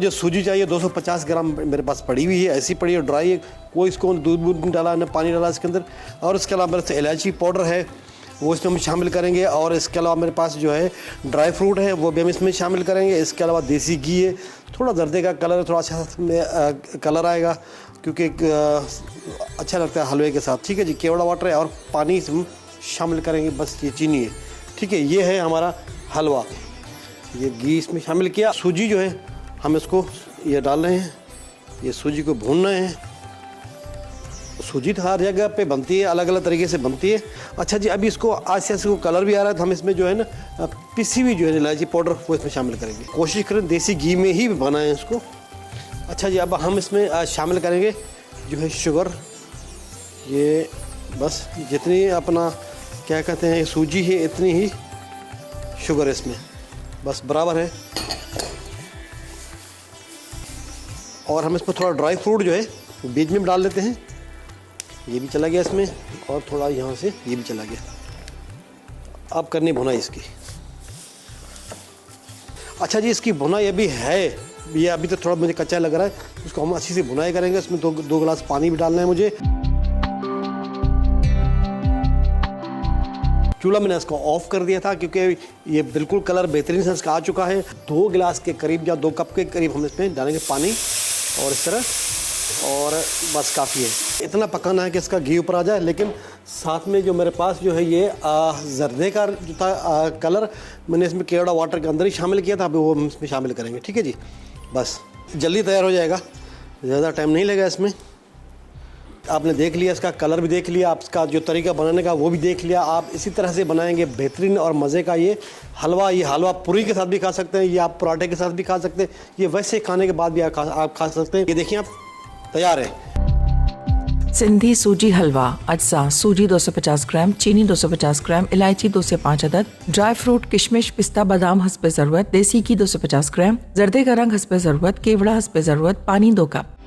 मुझे सूजी चाहिए 250 ग्राम मेरे पास पड़ी हुई है, ऐसी पड़ी है, ड्राई है, कोई इसको दूध नहीं डाला, न पानी डाला इसके अंदर। और इसके अलावा मेरे से इलायची पाउडर है, वो इसमें हम शामिल करेंगे। और इसके अलावा मेरे पास जो है ड्राई फ्रूट है, वो भी हम इसमें शामिल करेंगे। इसके अलावा देसी घी है, थोड़ा जर्दे का कलर, थोड़ा अच्छा कलर आएगा क्योंकि अच्छा लगता है हलवे के साथ। ठीक है जी, केवड़ा वाटर है और पानी इसमें शामिल करेंगे, बस ये चीनी है। ठीक है, ये है हमारा हलवा। ये घी इसमें शामिल किया। सूजी जो है हम इसको ये डाल रहे हैं, ये सूजी को भूनना है। सूजी तो हर जगह पे बनती है, अलग अलग तरीके से बनती है। अच्छा जी, अभी इसको आज से इसको कलर भी आ रहा है, तो हम इसमें जो है ना पिसी हुई जो है इलायची पाउडर वो इसमें शामिल करेंगे। कोशिश करें देसी घी में ही बनाएं इसको। अच्छा जी, अब हम इसमें शामिल करेंगे जो है शुगर। ये बस जितनी अपना क्या कहते हैं सूजी है इतनी ही शुगर इसमें बस बराबर है। और हम इसमें थोड़ा ड्राई फ्रूट जो है बीच में डाल देते हैं, ये भी चला गया इसमें, और थोड़ा यहाँ से ये भी चला गया। अब करनी भुनाई इसकी। अच्छा जी, इसकी भुनाई अभी है, ये अभी तो थोड़ा मुझे कच्चा लग रहा है, उसको हम अच्छी से भुनाई करेंगे। इसमें दो गिलास पानी भी डालना है मुझे। चूल्हा मैंने इसको ऑफ कर दिया था क्योंकि ये बिल्कुल कलर बेहतरीन से इसका आ चुका है। 2 गिलास के करीब या 2 कप के करीब हम इसमें डालेंगे पानी, और इस तरह, और बस काफ़ी है। इतना पकाना है कि इसका घी ऊपर आ जाए। लेकिन साथ में जो मेरे पास जो है ये जर्दे का जो था कलर, मैंने इसमें केवड़ा वाटर के अंदर ही शामिल किया था, अभी वो हम इसमें शामिल करेंगे। ठीक है जी, बस जल्दी तैयार हो जाएगा, ज़्यादा टाइम नहीं लगेगा इसमें। आपने देख लिया, इसका कलर भी देख लिया, आपका जो तरीका बनाने का वो भी देख लिया। आप इसी तरह से बनाएंगे बेहतरीन और मज़े का ये हलवा। ये हलवा पूरी के साथ भी खा सकते हैं, ये आप पराठे के साथ भी खा सकते हैं, ये वैसे खाने के बाद भी आप खा सकते हैं। ये देखिए, आप तैयार है सिंधी सूजी हलवा। अज्जा: सूजी 250 ग्राम, चीनी 250 ग्राम, इलायची 2 से 5 अदद, ड्राई फ्रूट किशमिश पिस्ता बादाम हस्बे ज़रूरत, देसी घी 250 ग्राम, जर्दे का रंग हस्बे ज़रूरत, केवड़ा हस्बे ज़रूरत, पानी 2 कप।